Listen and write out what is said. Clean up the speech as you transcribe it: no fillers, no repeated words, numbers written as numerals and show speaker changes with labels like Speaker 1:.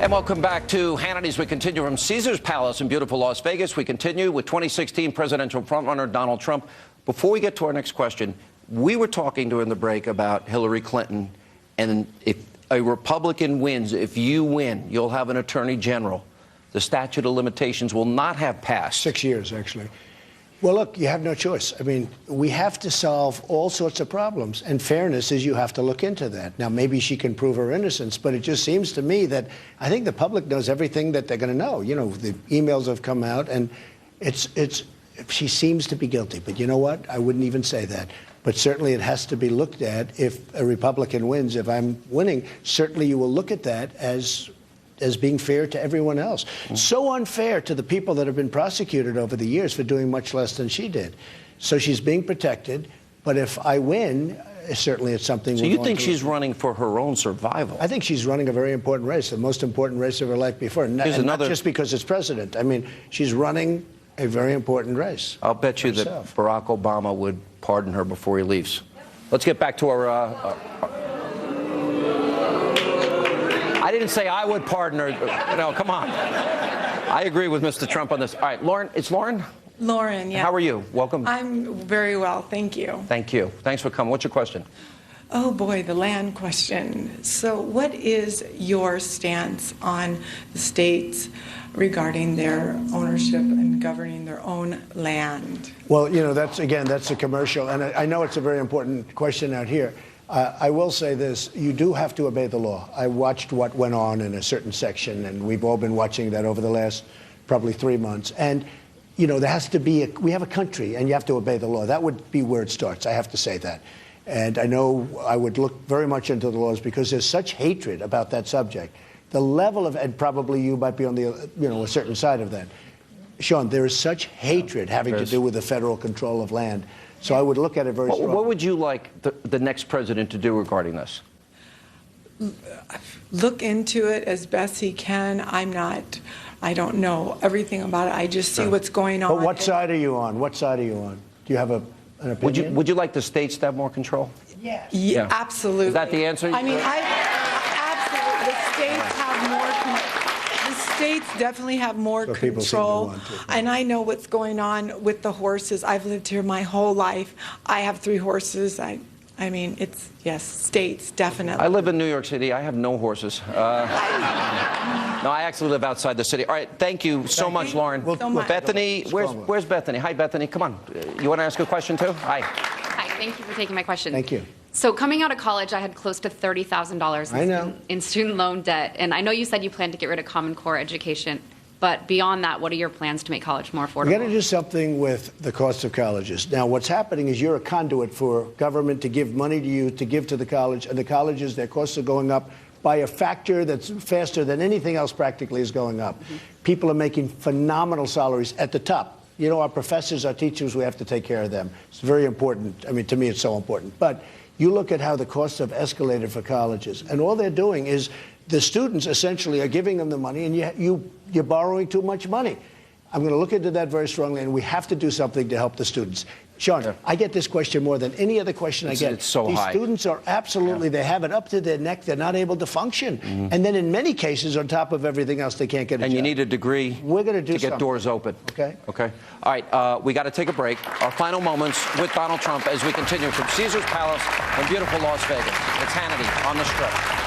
Speaker 1: And welcome back to Hannity's. We continue from Caesar's Palace in beautiful Las Vegas. We continue with 2016 presidential frontrunner Donald Trump. Before we get to our next question, we were talking during the break about Hillary Clinton, and if a Republican wins, if you win, you'll have an attorney general. The statute of limitations will not have passed.
Speaker 2: 6 years, actually. Well, look, you have no choice. I mean, we have to solve all sorts of problems, and fairness is you have to look into that. Now, maybe she can prove her innocence, but it just seems to me that I think the public knows everything that they're going to know. You know, the emails have come out, and she seems to be guilty. But you know what? I wouldn't even say that. But certainly it has to be looked at. If a Republican wins, if I'm winning, certainly you will look at that as being fair to everyone else. So unfair to the people that have been prosecuted over the years for doing much less than she did. So she's being protected. But if I win, certainly it's something.
Speaker 1: So you think she's running for her own survival?
Speaker 2: I think she's running a very important race, the most important race of her life before. And not just because it's president. I mean, she's running a very important race.
Speaker 1: I'll bet you that Barack Obama would pardon her before he leaves. Let's get back to our I didn't say I would pardon her. No, come on. I agree with Mr. Trump on this. All right, Lauren. It's Lauren?
Speaker 3: Lauren, yeah.
Speaker 1: How are you? Welcome.
Speaker 3: I'm very well, thank you.
Speaker 1: Thank you. Thanks for coming. What's your question?
Speaker 3: Oh, boy, the land question. So what is your stance on the states regarding their ownership and governing their own land?
Speaker 2: Well, you know, that's a commercial, and I know it's a very important question out here. I will say this, you do have to obey the law. I watched what went on in a certain section, and we've all been watching that over the last probably 3 months. And, you know, there has to be, we have a country, and you have to obey the law. That would be where it starts, I have to say that. And I know I would look very much into the laws because there's such hatred about that subject. The level of, and probably you might be on the, you know, a certain side of that. Sean, there is such hatred having to do with the federal control of land. So I would look at it very strongly.
Speaker 1: What would you like the next president to do regarding this?
Speaker 3: Look into it as best he can. I don't know everything about it. I just see what's going on.
Speaker 2: But what side are you on? What side are you on? Do you have an opinion?
Speaker 1: Would you like the states to have more control?
Speaker 3: Yes. Yeah, absolutely.
Speaker 1: Is that the answer?
Speaker 3: I mean, absolutely. The states have more control. States definitely have more control, and I know what's going on with the horses. I've lived here my whole life. I have 3 horses. I mean, it's, yes, states, definitely.
Speaker 1: I live in New York City. I have no horses. No, I actually live outside the city. All right, thank you so much, Lauren. Bethany, where's Bethany? Hi, Bethany, come on. You want to ask a question, too? Hi.
Speaker 4: Hi, thank you for taking my question.
Speaker 2: Thank you.
Speaker 4: So coming out of college, I had close to $30,000 in student loan debt. And I know you said you plan to get rid of Common Core education. But beyond that, what are your plans to make college more affordable?
Speaker 2: We've got to do something with the cost of colleges. Now, what's happening is you're a conduit for government to give money to you, to give to the college. And the colleges, their costs are going up by a factor that's faster than anything else practically is going up. People are making phenomenal salaries at the top. You know, our professors, our teachers, we have to take care of them. It's very important. I mean, to me, it's so important. But you look at how the costs have escalated for colleges, and all they're doing is the students essentially are giving them the money, and you're borrowing too much money. I'm going to look into that very strongly, and we have to do something to help the students. Sean, I get this question more than any other question I get.
Speaker 1: It's so
Speaker 2: These
Speaker 1: high.
Speaker 2: students are absolutely, they have it up to their neck. They're not able to function. And then in many cases, on top of everything else, they can't get a job.
Speaker 1: And you need a degree to get doors open.
Speaker 2: Okay.
Speaker 1: Okay. All right, we got to take a break. Our final moments with Donald Trump as we continue from Caesar's Palace in beautiful Las Vegas. It's Hannity on the Strip.